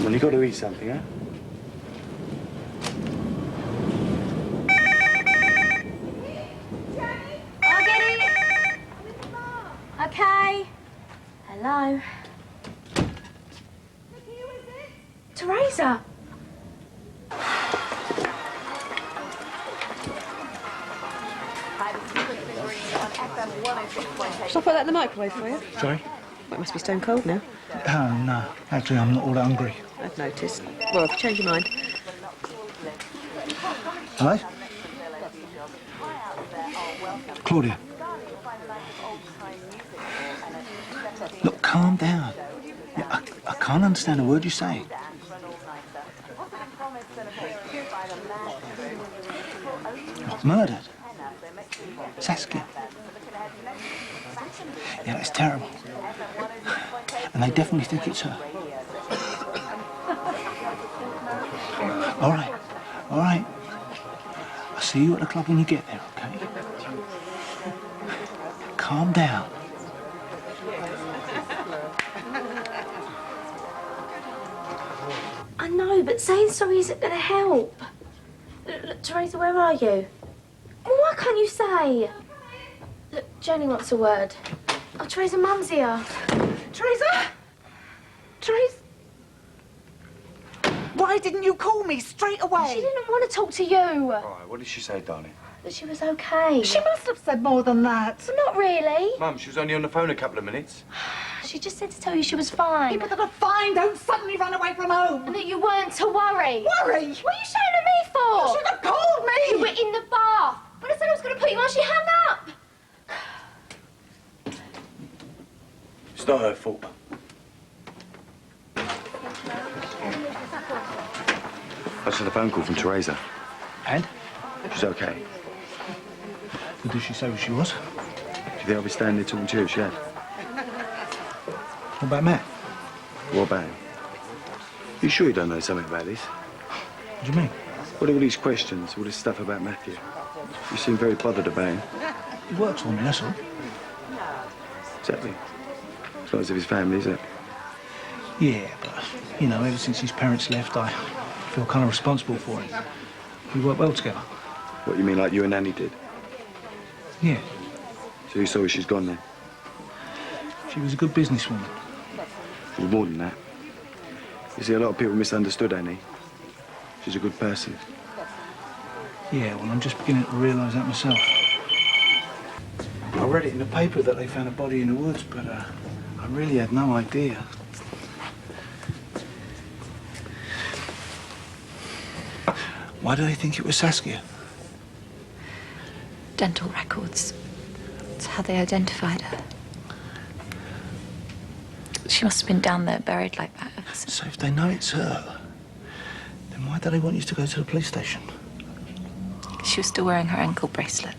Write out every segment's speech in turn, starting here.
Come on, you got to eat something, huh? I'll get it. Okay. Hello. Teresa. Shall I put that in the microwave for you? Sorry? Well, it must be stone cold now. Oh, no. Actually, I'm not all that hungry. I've noticed. Well, if you change your mind. Hello? Claudia. Look, calm down. Yeah, I can't understand a word you're saying. What, murdered? Saskia? Yeah, that's terrible. And they definitely think it's her. All right, all right. I'll see you at the club when you get there, okay? Calm down. I know, but saying sorry isn't going to help. Look, Teresa, where are you? Why can't you say? Look, Joni wants a word. Oh, Teresa, Mum's here. Teresa? Teresa? Why didn't you call me straight away? She didn't want to talk to you. All right, what did she say, darling? That she was okay. She must have said more than that. But not really. Mum, she was only on the phone a couple of minutes. She just said to tell you she was fine. People that are fine don't suddenly run away from home. And that you weren't to worry. Worry? What are you shouting at me for? You should have called me. You were in the bath. When I said I was going to put you on, she hung up. It's not her fault. I just had a phone call from Teresa. And? She's okay. What did she say she was? Do you think I'll be standing there talking to you if she had? What about Matt? What about him? You sure you don't know something about this? What do you mean? What are all these questions, all this stuff about Matthew? You seem very bothered about him. He works for me, that's all. Exactly. It's not as if his family, is it? Yeah, but, you know, ever since his parents left, I feel kind of responsible for him. We work well together. What, you mean like you and Annie did? Yeah, So you saw she's gone then? she was a good businesswoman. She's more than that. You see, a lot of people misunderstood Annie. She's a good person. Yeah, well, I'm just beginning to realise that myself. I read it in the paper that they found a body in the woods, but I really had no idea. Why do they think it was Saskia? Dental records. That's how they identified her. She must have been down there buried like that ever since. So if they know it's her, then why do they want you to go to the police station? She was still wearing her ankle bracelet.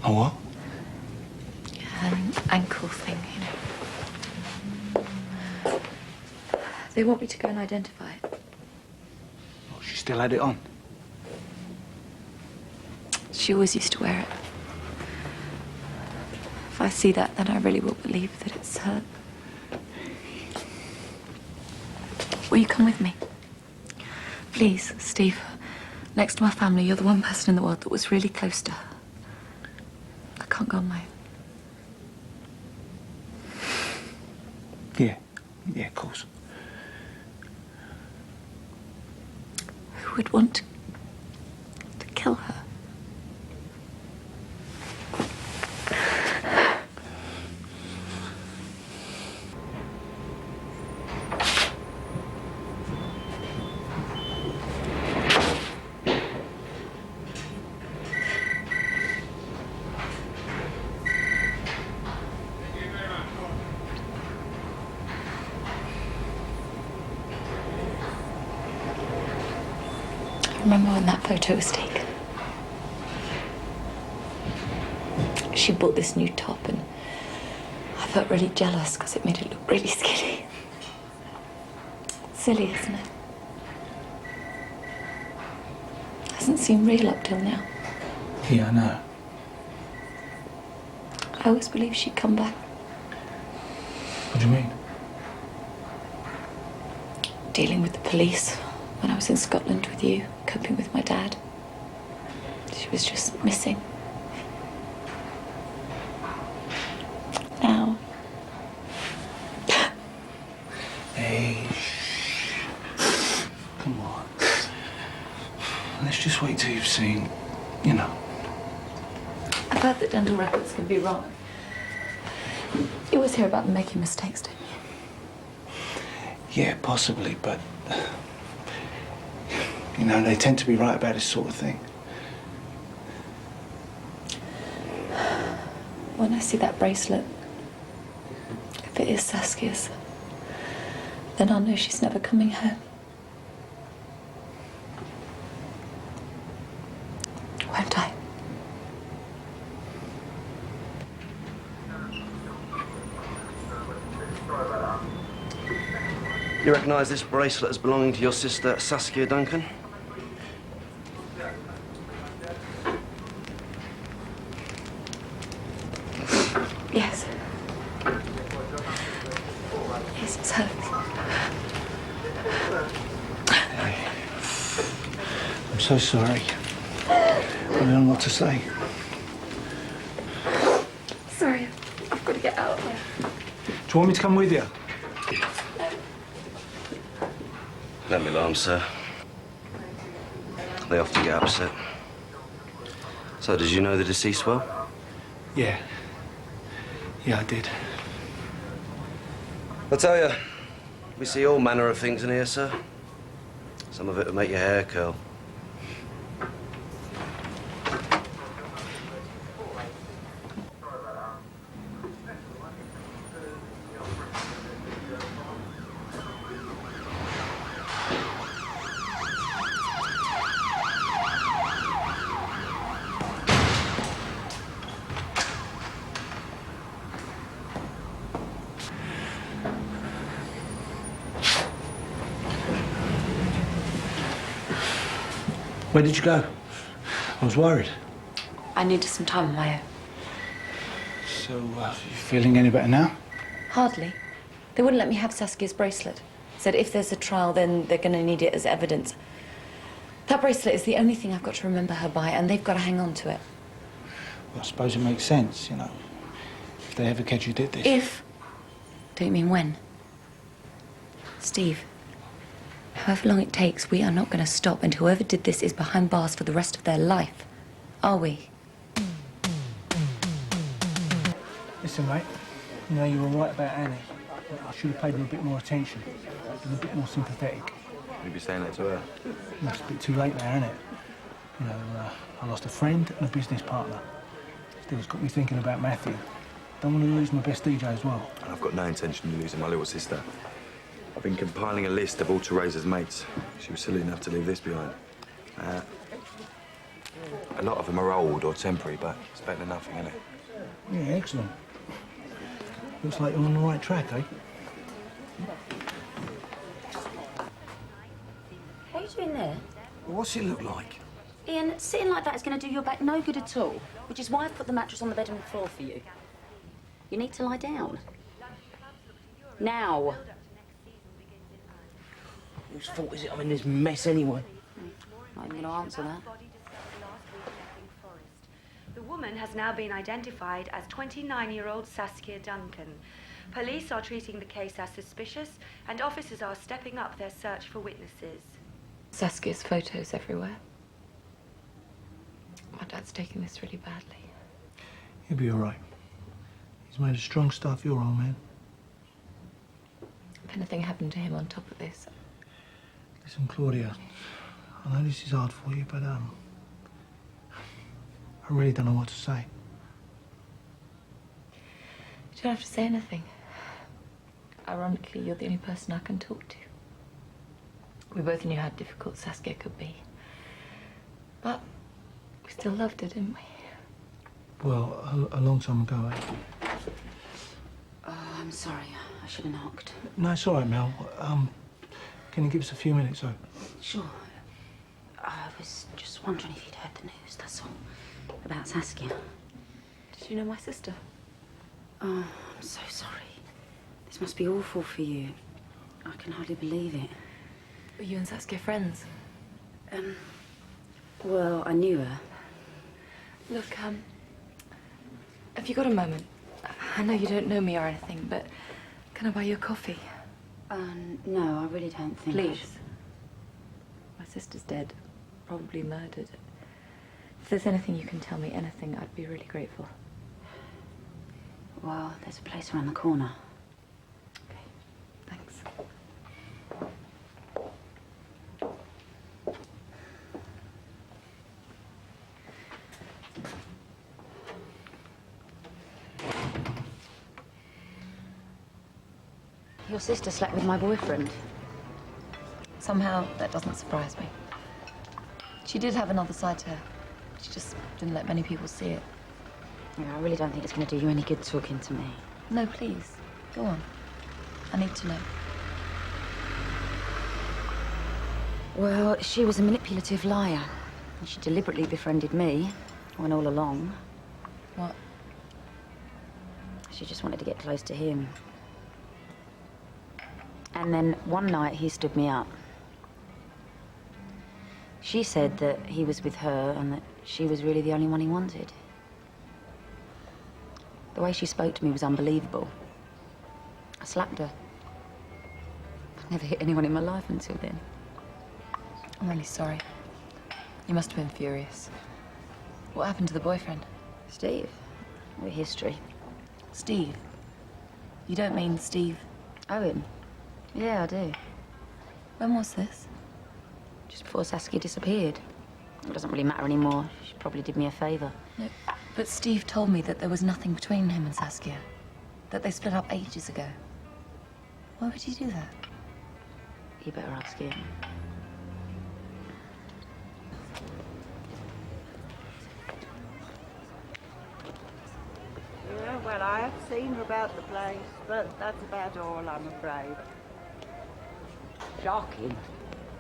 Oh, what? Yeah, an ankle thing, you know. They want me to go and identify it. Oh, she still had it on. She always used to wear it. If I see that, then I really will believe that it's her. Will you come with me? Please, Steve. Next to my family, you're the one person in the world that was really close to her. I can't go on my own. Yeah, of course. Who would want to kill her? I remember when that photo was taken. She bought this new top and I felt really jealous because it made it look really skinny. Silly, isn't it? Hasn't seemed real up till now. Yeah, I know. I always believed she'd come back. What do you mean? dealing with the police when I was in Scotland with you, coping with my dad. She was just missing. Now. Hey, come on. Let's just wait till you've seen, you know. I've heard that dental records can be wrong. You always hear about them making mistakes, don't you? Yeah, possibly, but, you know, they tend to be right about this sort of thing. When I see that bracelet, if it is Saskia's, then I'll know she's never coming home. Won't I? You recognise this bracelet as belonging to your sister, Saskia Duncan? Yes. Yes, it's hers. I'm so sorry. I don't know what to say. Sorry, I've got to get out of here. Do you want me to come with you? Don't be alarmed, sir. They often get upset. So, did you know the deceased well? Yeah. Yeah, I did. I tell you, we see all manner of things in here, sir. Some of it will make your hair curl. Where did you go? I was worried. I needed some time on my own. So, you feeling any better now? Hardly. They wouldn't let me have Saskia's bracelet. Said if there's a trial, then they're going to need it as evidence. That bracelet is the only thing I've got to remember her by, and they've got to hang on to it. Well, I suppose it makes sense, you know, if they ever catch you did this. If? Don't you mean when? Steve, however long it takes, we are not going to stop, and whoever did this is behind bars for the rest of their life. Are we? Listen, mate, you know, you were right about Annie. I should have paid her a bit more attention, been a bit more sympathetic. You'd be saying that to her. It's a bit too late now, isn't it? You know, I lost a friend and a business partner. Still, it's got me thinking about Matthew. Don't want to lose my best DJ as well. And I've got no intention of losing my little sister. I've been compiling a list of all Teresa's mates. She was silly enough to leave this behind. A lot of them are old or temporary, but it's better than nothing, isn't it? Yeah, excellent. Looks like you're on the right track, eh? What are you doing there? What's it look like? Ian, sitting like that is going to do your back no good at all, which is why I've put the mattress on the bedroom floor for you. You need to lie down. Now. Whose fault is it I'm in this mess anyway? Not even going to answer that. The woman has now been identified as 29-year-old Saskia Duncan. Police are treating the case as suspicious, and officers are stepping up their search for witnesses. Saskia's photos everywhere. My dad's taking this really badly. He'll be all right. He's made a strong start for your old man. If anything happened to him on top of this, Listen, Claudia, I know this is hard for you, but, I really don't know what to say. you don't have to say anything. Ironically, you're the only person I can talk to. We both knew how difficult Saskia could be. But we still loved her, didn't we? Well, a long time ago, eh? Oh, I'm sorry. I should have knocked. No, it's all right, Mel. Can you give us a few minutes, though? Sure. I was just wondering if you'd heard the news, that's all. About Saskia. Did you know my sister? Oh, I'm so sorry. This must be awful for you. I can hardly believe it. Were you and Saskia friends? Well, I knew her. Look, have you got a moment? I know you don't know me or anything, but can I buy you a coffee? No, I really don't think I Please. should. My sister's dead, probably murdered. If there's anything you can tell me, anything, I'd be really grateful. Well, there's a place around the corner. Okay, thanks. Your sister slept with my boyfriend. Somehow, that doesn't surprise me. She did have another side to her. She just didn't let many people see it. Yeah, I really don't think it's going to do you any good talking to me. No, please. Go on. I need to know. Well, she was a manipulative liar. And she deliberately befriended me, when all along. What? She just wanted to get close to him. And then one night he stood me up. She said that he was with her and that she was really the only one he wanted. The way she spoke to me was unbelievable. I slapped her. I've never hit anyone in my life until then. I'm really sorry. You must have been furious. What happened to the boyfriend? Steve, we're history. Steve? You don't mean Steve? Owen? Yeah, I do. When was this? Just before Saskia disappeared. It doesn't really matter anymore. She probably did me a favour. No, but Steve told me that there was nothing between him and Saskia. That they split up ages ago. Why would he do that? You better ask him. Yeah, well, I have seen about the place, but that's about all, I'm afraid. Shocking.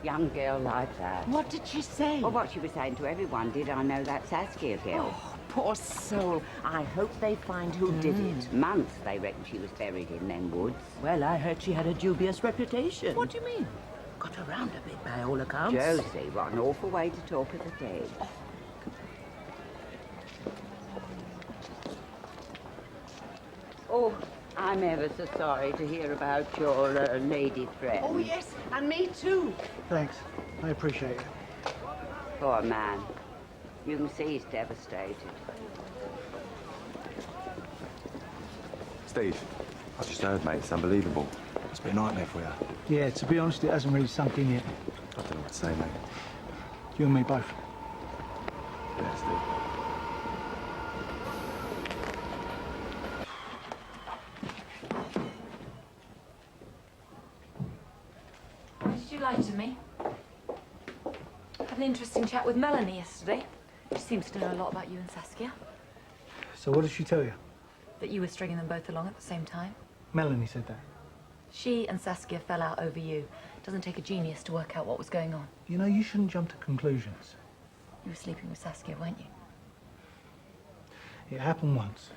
Young girl like that. What did she say? Well, what she was saying to everyone, did I know that Saskia girl? Oh, poor soul. I hope they find who did it. Months they reckon she was buried in them woods. Well, I heard she had a dubious reputation. What do you mean? Got around a bit by all accounts. Josie, what an awful way to talk of the dead. Oh, I'm ever so sorry to hear about your lady friend. Oh, yes, and me too. Thanks. I appreciate it. Poor man. You can see he's devastated. Steve, I just heard, mate. It's unbelievable. It's been a nightmare for you. Yeah, to be honest, it hasn't really sunk in yet. I don't know what to say, mate. You and me both. Yeah, Steve. Why did you lie to me? Had an interesting chat with Melanie yesterday. She seems to know a lot about you and Saskia. So what did she tell you? That you were stringing them both along at the same time. Melanie said that. She and Saskia fell out over you. It doesn't take a genius to work out what was going on. You know, you shouldn't jump to conclusions. You were sleeping with Saskia, weren't you? It happened once.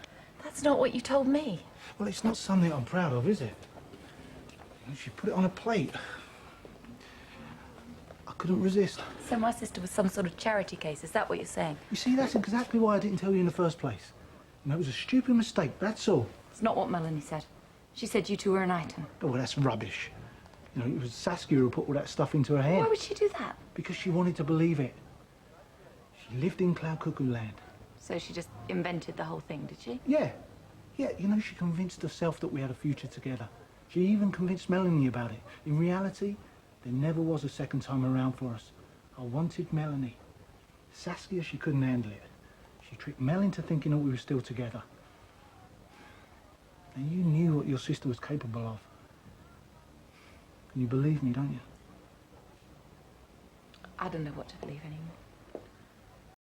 That's not what you told me. Well, it's not something I'm proud of, is it? She put it on a plate. I couldn't resist. So my sister was some sort of charity case, is that what you're saying? You see, that's exactly why I didn't tell you in the first place. You know, it was a stupid mistake, that's all. It's not what Melanie said. She said you two were an item. Oh, well, that's rubbish. You know, it was Saskia who put all that stuff into her head. Why would she do that? Because she wanted to believe it. She lived in Cloud Cuckoo Land. So she just invented the whole thing, did she? Yeah. Yeah, you know, she convinced herself that we had a future together. She even convinced Melanie about it. In reality, there never was a second time around for us. I wanted Melanie. Saskia, she couldn't handle it. She tricked Mel into thinking that we were still together. And you knew what your sister was capable of. And you believe me, don't you? I don't know what to believe anymore.